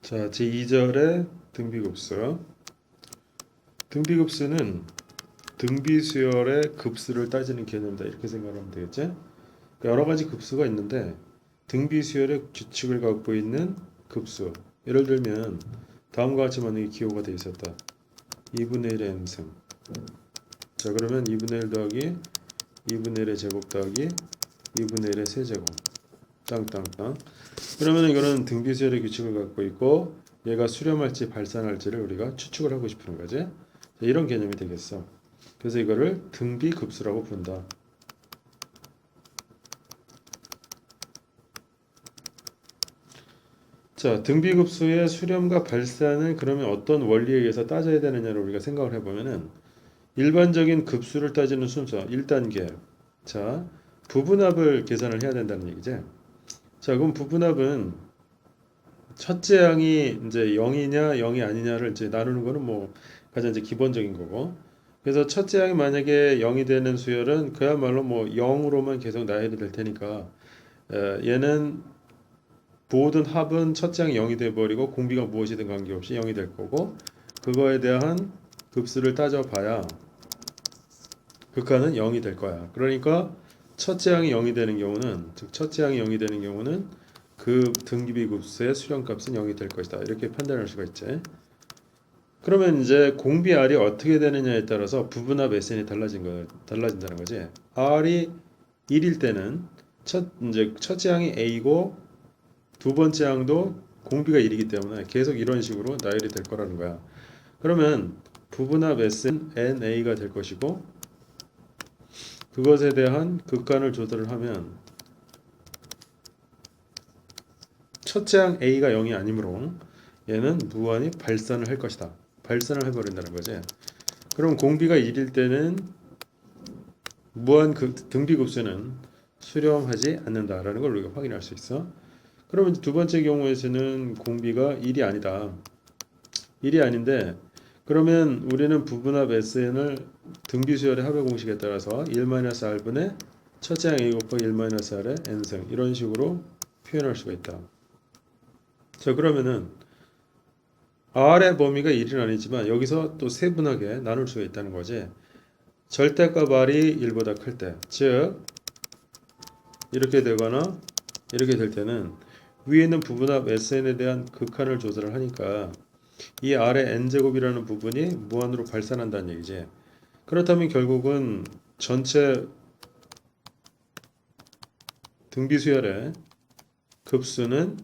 자, 제2절의 등비급수. 등비급수는 등비수열의 급수를 따지는 개념이다. 이렇게 생각하면 되겠지? 그러니까 여러 가지 급수가 있는데 등비수열의 규칙을 갖고 있는 급수. 예를 들면 다음과 같이 만약에 기호가 되어 있었다. 2분의 1의 n승. 자, 그러면 2분의 1 더하기 2분의 1의 제곱 더하기 2분의 1의 세제곱. 땅땅땅. 그러면 이거는 등비수열의 규칙을 갖고 있고 얘가 수렴할지 발산할지를 우리가 추측을 하고 싶은 거지. 자, 이런 개념이 되겠어. 그래서 이거를 등비급수라고 부른다. 자, 등비급수의 수렴과 발산을 그러면 어떤 원리에 의해서 따져야 되느냐를 우리가 생각을 해보면은 일반적인 급수를 따지는 순서 1단계. 자, 부분합을 계산을 해야 된다는 얘기지. 자, 그럼 부분합은 첫째 항이 이제 0이냐 0이 아니냐를 이제 나누는 거는 뭐 가장 이제 기본적인 거고. 그래서 첫째 항이 만약에 0이 되는 수열은 그야말로 뭐 0으로만 계속 나열이 될 테니까 얘는 모든 합은 첫째 항이 0이 돼 버리고 공비가 무엇이든 관계없이 0이 될 거고 그거에 대한 급수를 따져봐야 극한은 0이 될 거야. 그러니까 첫째 항이 0이 되는 경우는 즉 첫째 항이 0이 되는 경우는 그 등기비 급수의 수렴값은 0이 될 것이다. 이렇게 판단할 수가 있지. 그러면 이제 공비 R이 어떻게 되느냐에 따라서 부분합 SN이 달라진다는 거지. R이 1일 때는 이제 첫째 항이 A고 두 번째 항도 공비가 1이기 때문에 계속 이런 식으로 나열이 될 거라는 거야. 그러면 부분합 S는 NA가 될 것이고 그것에 대한 극한을 조절을 하면 첫째 항 A가 0이 아니므로 얘는 무한히 발산을 할 것이다. 발산을 해버린다는 거지. 그럼 공비가 1일 때는 무한 등비급수는 수렴하지 않는다라는 걸 우리가 확인할 수 있어. 그러면 두 번째 경우에서는 공비가 1이 아니다. 1이 아닌데 그러면 우리는 부분합 SN을 등비수열의 합의 공식에 따라서 1-R분의 첫째 항 A 곱하기 1-R의 n승 이런 식으로 표현할 수가 있다. 자, 그러면은 R의 범위가 1은 아니지만 여기서 또 세분하게 나눌 수가 있다는 거지. 절대값 R이 1보다 클 때, 즉 이렇게 되거나 이렇게 될 때는 위에 있는 부분합 SN에 대한 극한을 조절을 하니까 이 R의 n제곱이라는 부분이 무한으로 발산한다는 얘기지. 그렇다면 결국은 전체 등비수열의 급수는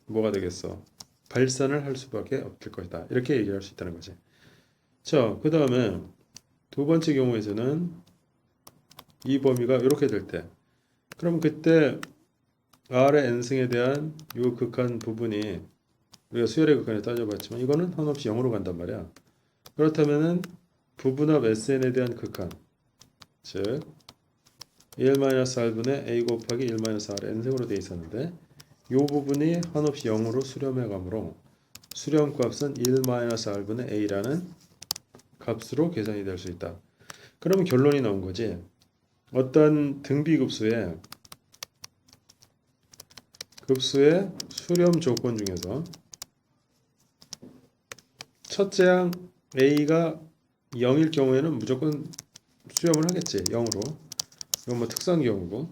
뭐가 되겠어? 발산을 할 수밖에 없을 것이다. 이렇게 얘기할 수 있다는 거지. 자, 그 다음에 두 번째 경우에서는 이 범위가 이렇게 될 때, 그럼 그때 R의 n승에 대한 이 극한 부분이 우리가 수열의 극한에 따져봤지만 이거는 한없이 0으로 간단 말이야. 그렇다면은 부분합 SN에 대한 극한, 즉 1-R분의 A 곱하기 1-R n승으로 되어 있었는데 이 부분이 한없이 0으로 수렴해 가므로 수렴값은 1-R분의 A라는 값으로 계산이 될 수 있다. 그러면 결론이 나온 거지. 어떤 등비급수의 수렴 조건 중에서 첫째 항 A가 0일 경우에는 무조건 수렴을 하겠지. 0으로. 이건 뭐 특수한 경우고.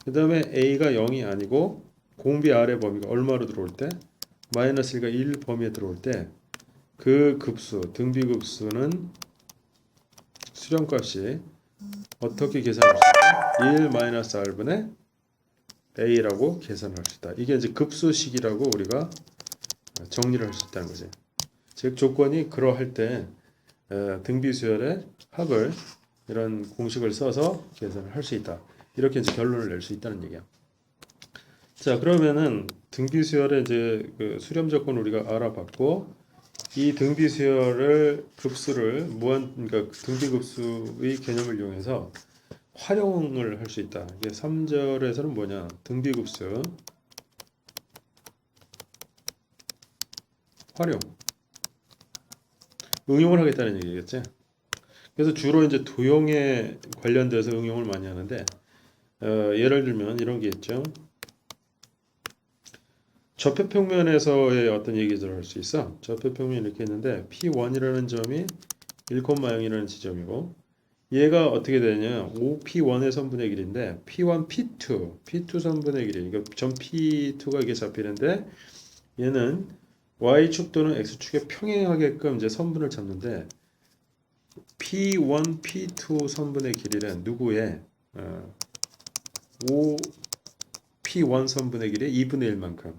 그 다음에 A가 0이 아니고 공비 R의 범위가 얼마로 들어올 때? 마이너스 1과 1 범위에 들어올 때 그 급수, 등비급수는 수렴값이 어떻게 계산할 수 있다? 1-R분의 A라고 계산할 수 있다. 이게 이제 급수식이라고 우리가 정리를 할 수 있다는 거지. 즉 조건이 그러할 때 등비수열의 합을 이런 공식을 써서 계산을 할 수 있다. 이렇게 이제 결론을 낼 수 있다는 얘기야. 자, 그러면은 등비수열의 이제 그 수렴 조건 우리가 알아봤고 이 등비수열을 급수를 그러니까 등비급수의 개념을 이용해서 활용을 할 수 있다. 이게 3절에서는 뭐냐? 등비급수 활용 응용을 하겠다는 얘기겠지. 그래서 주로 이제 도형에 관련돼서 응용을 많이 하는데 예를 들면 이런 게 있죠. 접해평면에서의 어떤 얘기를 할 수 있어. 접해평면 이렇게 했는데 P1이라는 점이 1,0이라는 지점이고 얘가 어떻게 되냐? OP1의 선분의 길인데 P1, P2 선분의 길이. 그러니까 점 P2가 이게 잡히는데 얘는 Y축 또는 X축에 평행하게끔 이제 선분을 잡는데 P1, P2 선분의 길이는 누구의 OP1 선분의 길의 2분의 1만큼.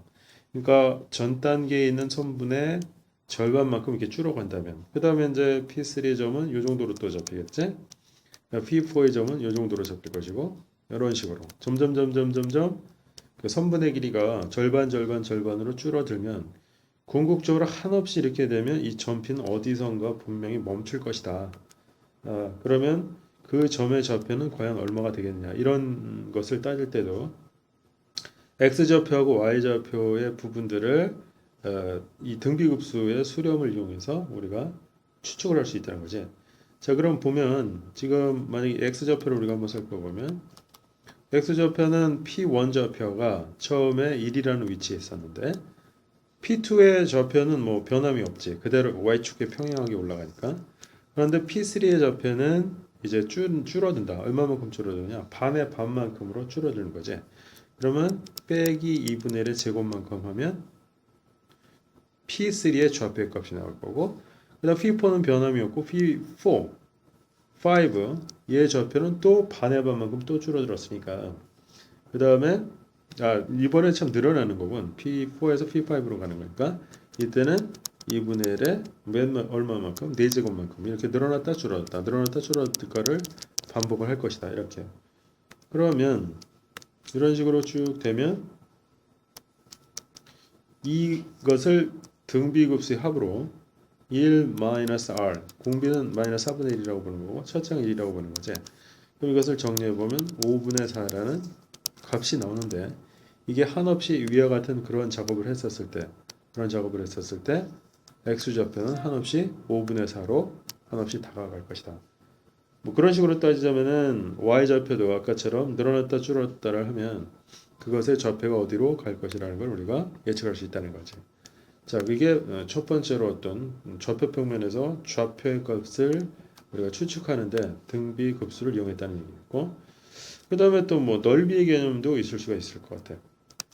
그러니까 전 단계에 있는 선분의 절반만큼 이렇게 줄어간다면 그 다음에 이제 P3의 점은 이 정도로 또 잡히겠지. P4의 점은 이 정도로 잡힐 것이고 이런 식으로 점점 그 선분의 길이가 절반으로 줄어들면 궁극적으로 한없이 이렇게 되면 이 점피는 어디선가 분명히 멈출 것이다. 그러면 그 점의 좌표는 과연 얼마가 되겠냐 이런 것을 따질 때도 X좌표하고 Y좌표의 부분들을 이 등비급수의 수렴을 이용해서 우리가 추측을 할 수 있다는 거지. 자, 그럼 보면 지금 만약에 X좌표를 우리가 한번 살펴보면 X좌표는 P1 좌표가 처음에 1이라는 위치에 있었는데 P2의 좌표는 뭐 변함이 없지. 그대로 Y축에 평행하게 올라가니까. 그런데 P3의 좌표는 이제 줄어든다. 얼마만큼 줄어드냐? 반의 반만큼으로 줄어드는 거지. 그러면 빼기 2분의 1의 제곱만큼 하면 P3의 좌표의 값이 나올 거고 그 다음 P4는 변함이 없고 P4, 5 얘의 좌표는 또 반의 반만큼 또 줄어들었으니까 그 다음에 이번에 참 늘어나는 거군. P4에서 P5로 가는 거니까 이때는 2분의 1에 얼마만큼? 4제곱만큼 이렇게 늘어났다 줄어들었다 거를 반복을 할 것이다. 이렇게 그러면 이런 식으로 쭉 되면 이것을 등비급수의 합으로 1-R 공비는 마이너스 4분의 1이라고 보는 거고 첫째는 1이라고 보는 거지. 그럼 이것을 정리해보면 5분의 4라는 값이 나오는데 이게 한없이 위와 같은 그런 작업을 했었을 때 X좌표는 한없이 5분의 4로 한없이 다가갈 것이다. 뭐 그런 식으로 따지자면은 Y좌표도 아까처럼 늘어났다 줄었다를 하면 그것의 좌표가 어디로 갈 것이라는 걸 우리가 예측할 수 있다는 거지. 자, 이게 첫 번째로 어떤 좌표 평면에서 좌표의 값을 우리가 추측하는데 등비급수를 이용했다는 얘기고, 그 다음에 또 뭐 넓이의 개념도 있을 수가 있을 것 같아요.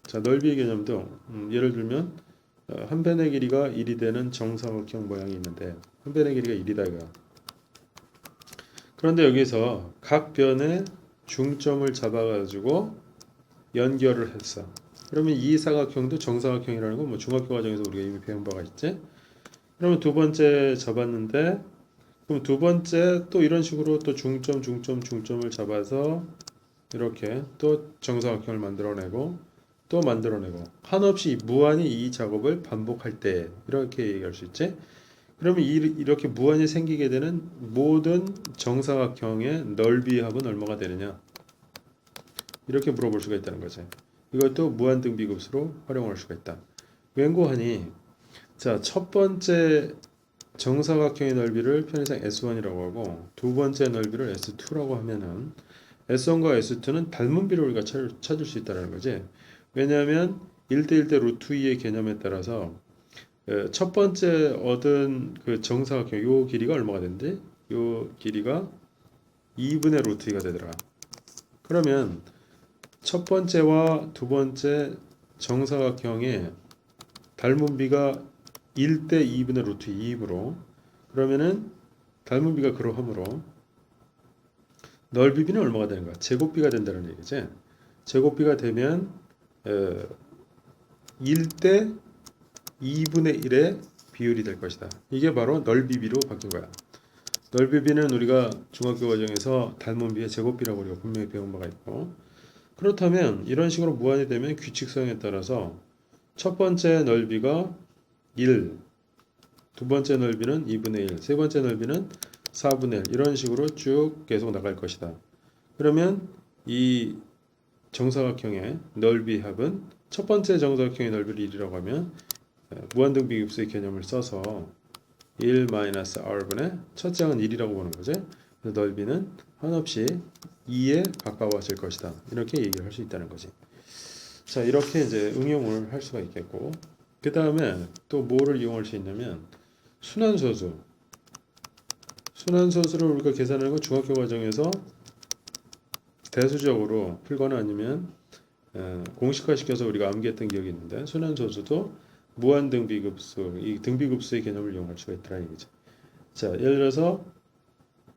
자, 넓이의 개념도 예를 들면 한 변의 길이가 1이 되는 정사각형 모양이 있는데 한 변의 길이가 1이다 이거야. 그런데 여기서 각 변의 중점을 잡아가지고 연결을 했어. 그러면 이 사각형도 정사각형이라는 건 뭐 중학교 과정에서 우리가 이미 배운 바가 있지. 그러면 두 번째 잡았는데 그럼 두 번째 또 이런 식으로 또 중점을 잡아서 이렇게 또 정사각형을 만들어내고 또 만들어내고 한없이 무한히 이 작업을 반복할 때 이렇게 얘기할 수 있지. 그러면 이렇게 무한히 생기게 되는 모든 정사각형의 넓이 합은 얼마가 되느냐 이렇게 물어볼 수가 있다는 거지. 이것도 무한등비급수로 활용할 수가 있다. 왠고하니 자, 첫 번째 정사각형의 넓이를 편의상 S1이라고 하고 두 번째 넓이를 S2라고 하면은 S1과 S2는 닮은 비를 우리가 찾을 수 있다는 거지. 왜냐하면 1대1대 루트 2의 개념에 따라서 첫 번째 얻은 그 정사각형 요 길이가 얼마가 된대? 요 길이가 2분의 루트 2가 되더라. 그러면 첫 번째와 두 번째 정사각형의 닮은 비가 1대 2분의 루트 2이므로 그러면은 닮은 비가 그러하므로 넓이 비는 얼마가 되는 거야? 제곱비가 된다는 얘기지. 제곱비가 되면 1대 2분의 1의 비율이 될 것이다. 이게 바로 넓이비로 바뀐 거야. 넓이비는 우리가 중학교 과정에서 닮은 비의 제곱비라고 우리가 분명히 배운 바가 있고 그렇다면 이런 식으로 무한이 되면 규칙성에 따라서 첫 번째 넓이가 1, 두 번째 넓이는 2분의 1, 세 번째 넓이는 4분의 1 이런 식으로 쭉 계속 나갈 것이다. 그러면 이 정사각형의 넓이 합은 첫 번째 정사각형의 넓이를 1이라고 하면 무한등비급수의 개념을 써서 1-R분의 첫째 항은 1이라고 보는 거죠. 그래서 넓이는 한없이 2에 가까워질 것이다. 이렇게 얘기를 할 수 있다는 거지. 자, 이렇게 이제 응용을 할 수가 있겠고, 그 다음에 또 뭐를 이용할 수 있냐면 순환소수. 순환소수를 우리가 계산하는 건 중학교 과정에서 대수적으로 풀거나 아니면 공식화 시켜서 우리가 암기했던 기억이 있는데, 순환소수도 무한등비급수, 이 등비급수의 개념을 이용할 수가 있더라 이거지. 자, 예를 들어서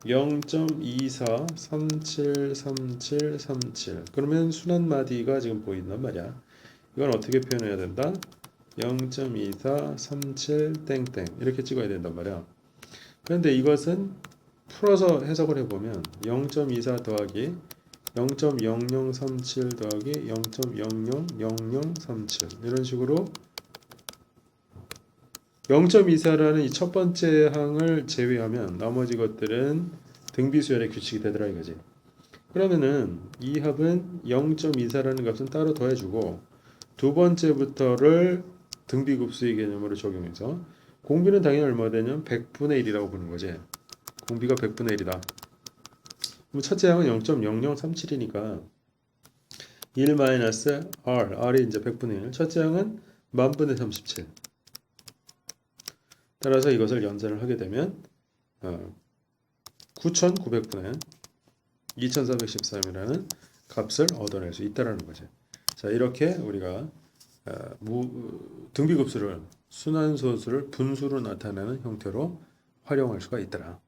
0.24373737 그러면 순환마디가 지금 보인단 말이야. 이건 어떻게 표현해야 된다? 0.2437 땡땡 이렇게 찍어야 된단 말이야. 그런데 이것은 풀어서 해석을 해보면 0.24 더하기 0.0037 더하기 0.000037 이런 식으로 0.24라는 이 첫 번째 항을 제외하면 나머지 것들은 등비수열의 규칙이 되더라 이거지. 그러면은 이 합은 0.24라는 값은 따로 더해주고 두 번째부터를 등비급수의 개념으로 적용해서 공비는 당연히 얼마 되냐면 100분의 1이라고 보는 거지. 공비가 100분의 1이다. 그럼 첫째 항은 0.0037이니까 1 마이너스 R, R이 이제 100분의 1. 첫째 항은 만분의 37. 따라서 이것을 연산을 하게 되면 9,900분의 2,413이라는 값을 얻어낼 수 있다라는 거죠. 자, 이렇게 우리가 등비급수를 순환소수를 분수로 나타내는 형태로 활용할 수가 있더라.